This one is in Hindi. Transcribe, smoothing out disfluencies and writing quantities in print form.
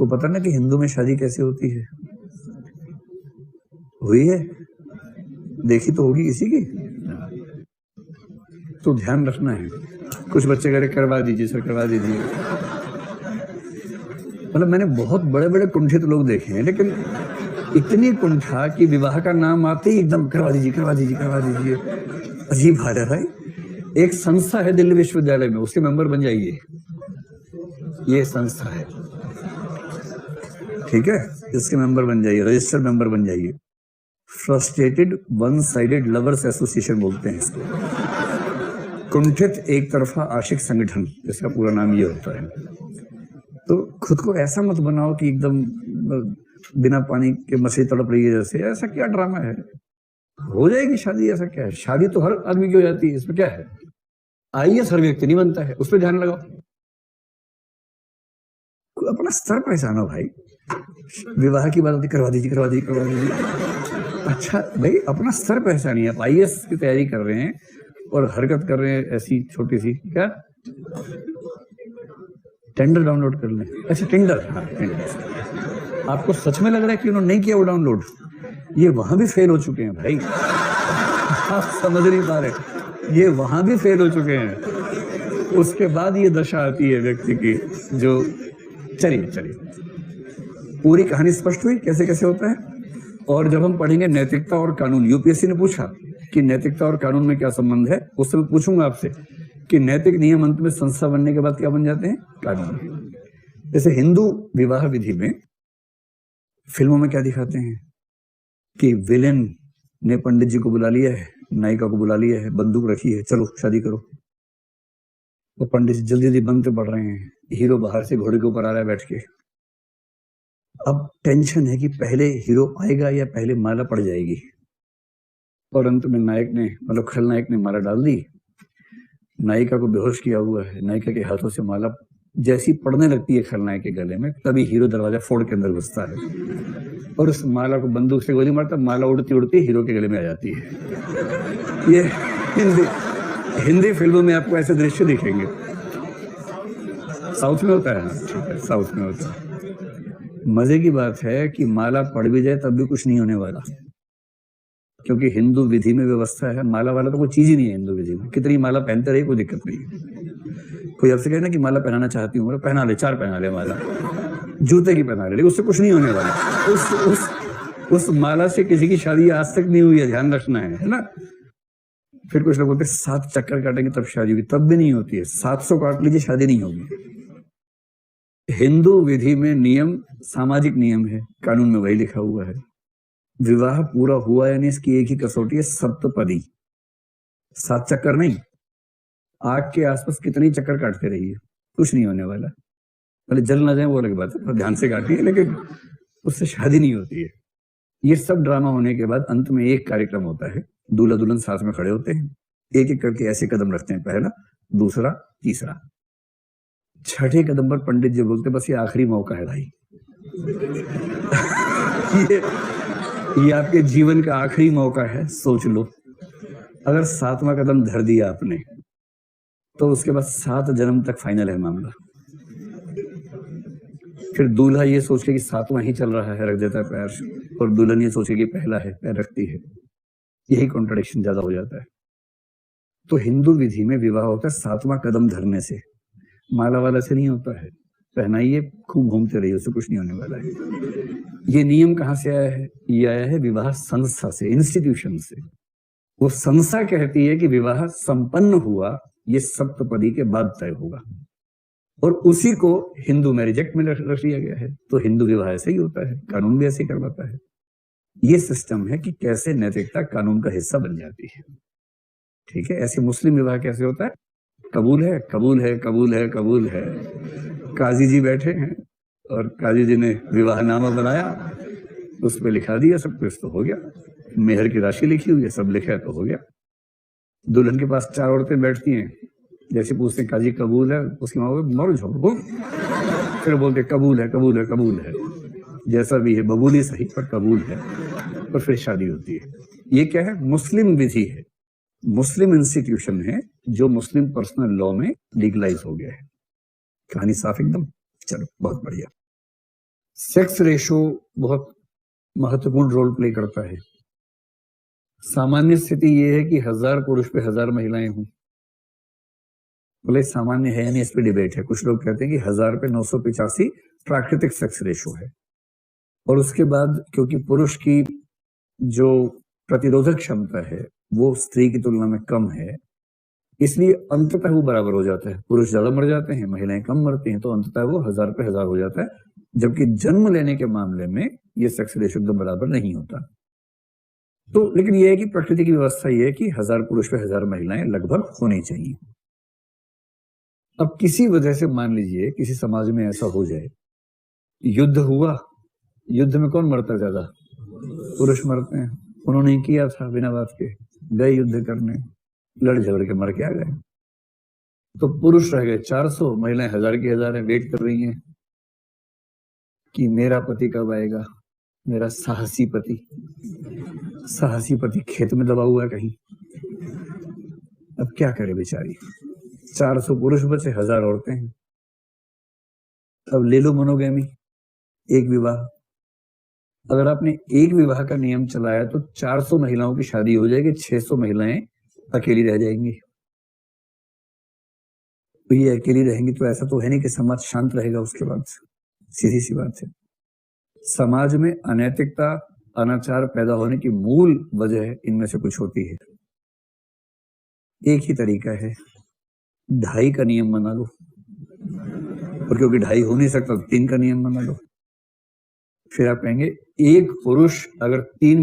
आपको पता ना कि हिंदू में शादी कैसे होती है? हुई है? देखी तो होगी किसी की, तो ध्यान रखना है। कुछ बच्चे कह रहे करवा दीजिए सर, करवा दीजिए। मतलब मैंने बहुत बड़े बड़े कुंठित लोग देखे हैं, लेकिन इतनी कुंठा कि विवाह का नाम आते ही एकदम करवा दीजिए, करवा दीजिए, करवा दीजिए। अजीब हाल है भाई। एक संस्था है दिल्ली विश्वविद्यालय में, उसके मेंबर बन जाइए। ये संस्था है, ठीक है, इसके मेंबर बन जाइए, रजिस्टर्ड मेंबर बन जाइए। Frustrated one sided lovers association बोलते हैं इसको। कुंठित एक तरफा आशिक संगठन, इसका पूरा नाम ये होता है। तो खुद को ऐसा मत बनाओ कि एकदम बिना पानी के मछली तड़प रही है जैसे। ऐसा क्या ड्रामा है? हो जाएगी शादी, ऐसा क्या है? शादी तो हर आदमी की हो जाती है, इसमें क्या है? आइए, हर व्यक्ति नहीं बनता है, उस पर ध्यान लगाओ। अपना स्तर पहचानो भाई। विवाह की बात होती करवा दीजिए, करवा दीजिए, करवा दीजिए। अच्छा भाई, अपना स्तर पहचानिए। आप IAS की तैयारी कर रहे हैं और हरकत कर रहे हैं ऐसी छोटी सी, क्या टेंडर डाउनलोड कर लें? अच्छा टेंडर, हाँ टेंडर। आपको सच में लग रहा है कि उन्होंने नहीं किया वो डाउनलोड? ये वहां भी फेल हो चुके हैं भाई। आप समझ नहीं पा रहे, ये वहां भी फेल हो चुके हैं। उसके बाद ये दशा आती है व्यक्ति की, जो चलिए पूरी कहानी स्पष्ट हुई कैसे कैसे होता है। और जब हम पढ़ेंगे नैतिकता और कानून, यूपीएससी ने पूछा कि नैतिकता और कानून में क्या संबंध है, उससे मैं पूछूंगा आपसे कि नैतिक नियम अंत में संस्था बनने के बाद क्या बन जाते हैं? कानून। जैसे हिंदू विवाह विधि में फिल्मों में क्या दिखाते हैं कि विलेन ने पंडित जी को बुला लिया है, नायिका को बुला लिया है, बंदूक रखी है, चलो शादी करो। तो पंडित जी जल्दी जल्दी बंद पे पड़ रहे हैं, हीरो बाहर से घोड़े के ऊपर आ रहा है बैठ के। अब टेंशन है कि पहले हीरो आएगा या पहले माला पड़ जाएगी। और अंत में नायक ने, मतलब खलनायक ने माला डाल दी, नायिका को बेहोश किया हुआ है, नायिका के हाथों से माला जैसी पड़ने लगती है खलनायक के गले में, तभी हीरो दरवाजा फोड़ के अंदर घुसता है और उस माला को बंदूक से गोली मारता, माला उड़ती उड़ती हीरो के गले में आ जाती है। ये हिंदी फिल्मों में आपको ऐसे दृश्य दिखेंगे। साउथ में होता है, ठीक है, साउथ में होता है। मजे की बात है कि माला पड़ भी जाए तब भी कुछ नहीं होने वाला, क्योंकि हिंदू विधि में व्यवस्था है, माला वाला तो कोई चीज ही नहीं है हिंदू विधि में। कितनी माला पहनते रहे कोई दिक्कत नहीं है। कोई आपसे कहे ना कि माला पहनाना चाहती हूँ, पहना ले, 4 पहना ले माला, जूते की पहना ले, उससे कुछ नहीं होने वाला। उस माला से किसी की शादी आज तक नहीं हुई है, ध्यान रखना है ना। फिर कुछ लोग बोलते 7 चक्कर काटेंगे तब शादी होगी, तब भी नहीं होती है। 700 काट लीजिए, शादी नहीं होगी। हिंदू विधि में नियम सामाजिक नियम है, कानून में वही लिखा हुआ है। विवाह पूरा हुआ यानी इसकी एक ही कसौटी है, सप्तपदी। 7 चक्कर नहीं, आग के आसपास कितनी चक्कर काटते रहिए, कुछ नहीं होने वाला। भले जल ना जाए वो अलग बात है, ध्यान से काटिए, लेकिन उससे शादी नहीं होती है। ये सब ड्रामा होने के बाद अंत में एक कार्यक्रम होता है, दूल्हा दुल्हन साथ में खड़े होते हैं, एक एक करके ऐसे कदम रखते हैं, पहला, दूसरा, तीसरा। 6ठे कदम पर पंडित जी बोलते बस ये आखिरी मौका है भाई। ये आपके जीवन का आखिरी मौका है, सोच लो। अगर 7वां कदम धर दिया आपने तो उसके बाद 7 जन्म तक फाइनल है मामला। फिर दूल्हा ये सोच के कि 7वां ही चल रहा है, रख देता है पैर, और दुल्हन ये सोचे कि पहला है, पैर रखती है। यही कॉन्ट्रडिक्शन ज्यादा हो जाता है। तो हिंदू विधि में विवाह होता है 7वां कदम धरने से, माला वाला से नहीं होता है। पहनाइए, खूब घूमते रहिए, उससे कुछ नहीं होने वाला है। ये नियम कहां से आया है? ये आया है विवाह संस्था से, इंस्टीट्यूशन से। वो संस्था कहती है कि विवाह संपन्न हुआ, ये सप्तपदी के बाद तय होगा, और उसी को हिंदू मैरिज एक्ट में रख लिया गया है। तो हिंदू विवाह ऐसे ही होता है, कानून भी ऐसे ही करवाता है। ये सिस्टम है कि कैसे नैतिकता कानून का हिस्सा बन जाती है, ठीक है। ऐसे मुस्लिम विवाह कैसे होता है? कबूल है, कबूल है, कबूल है, कबूल है। काजी जी बैठे हैं और काजी जी ने विवाहनामा बनाया, उस पर लिखा दिया सब कुछ, तो हो गया। मेहर की राशि लिखी हुई है, सब लिखा है, तो हो गया। दुल्हन के पास 4 औरतें बैठती हैं, जैसे पूछते हैं काजी कबूल है, उसकी माँ मर झोंको, फिर बोलते कबूल है, कबूल है, कबूल है, जैसा भी है बबूली सही पर कबूल है, और फिर शादी होती है। ये क्या है? मुस्लिम विधि है, मुस्लिम इंस्टीट्यूशन है, जो मुस्लिम पर्सनल लॉ में लीगलाइज हो गया है। कहानी साफ एकदम। चलो, बहुत बढ़िया। सेक्स रेशो बहुत महत्वपूर्ण रोल प्ले करता है। सामान्य स्थिति यह है कि 1000 पुरुष पे 1000 महिलाएं हों। बोले सामान्य है यानी इस पे डिबेट है। कुछ लोग कहते हैं कि 1000 पे 985 प्राकृतिक सेक्स रेशो है, और उसके बाद क्योंकि पुरुष की जो प्रतिरोधक क्षमता है वो स्त्री की तुलना में कम है, इसलिए अंततः वो बराबर हो जाता है। पुरुष ज्यादा मर जाते हैं, महिलाएं कम मरती हैं, तो अंततः वो 1000 पे 1000 हो जाता है। जबकि जन्म लेने के मामले में ये सेक्स रेशो एकदम बराबर नहीं होता। तो लेकिन ये है कि प्रकृति की व्यवस्था ये है कि 1000 पुरुष पे 1000 महिलाएं लगभग होनी चाहिए। अब किसी वजह से मान लीजिए किसी समाज में ऐसा हो जाए, युद्ध हुआ, युद्ध में कौन मरता ज्यादा? पुरुष मरते हैं। उन्होंने किया था बिना बात के, गए युद्ध करने, लड़ झगड़ के मर के आ गए। तो पुरुष रह गए 400, महिलाएं 1000 की 1000 वेट कर रही हैं कि मेरा पति कब आएगा, मेरा साहसी पति। साहसी पति खेत में दबा हुआ है कहीं। अब क्या करे बेचारी, 400 पुरुष बचे, 1000 औरतें हैं। अब ले लो मोनोगैमी, एक विवाह। अगर आपने एक विवाह का नियम चलाया तो 400 महिलाओं की शादी हो जाएगी, 600 महिलाएं अकेली रह जाएंगी। तो ये अकेली रहेंगी तो ऐसा तो है नहीं कि समाज शांत रहेगा उसके बाद। सीधी सी बात है, समाज में अनैतिकता, अनाचार पैदा होने की मूल वजह इनमें से कुछ होती है। एक ही तरीका है, 2.5 का नियम बना लो, और क्योंकि 2.5 हो नहीं सकता तो 3 का नियम बना लो। फिर आप कहेंगे एक पुरुष अगर 3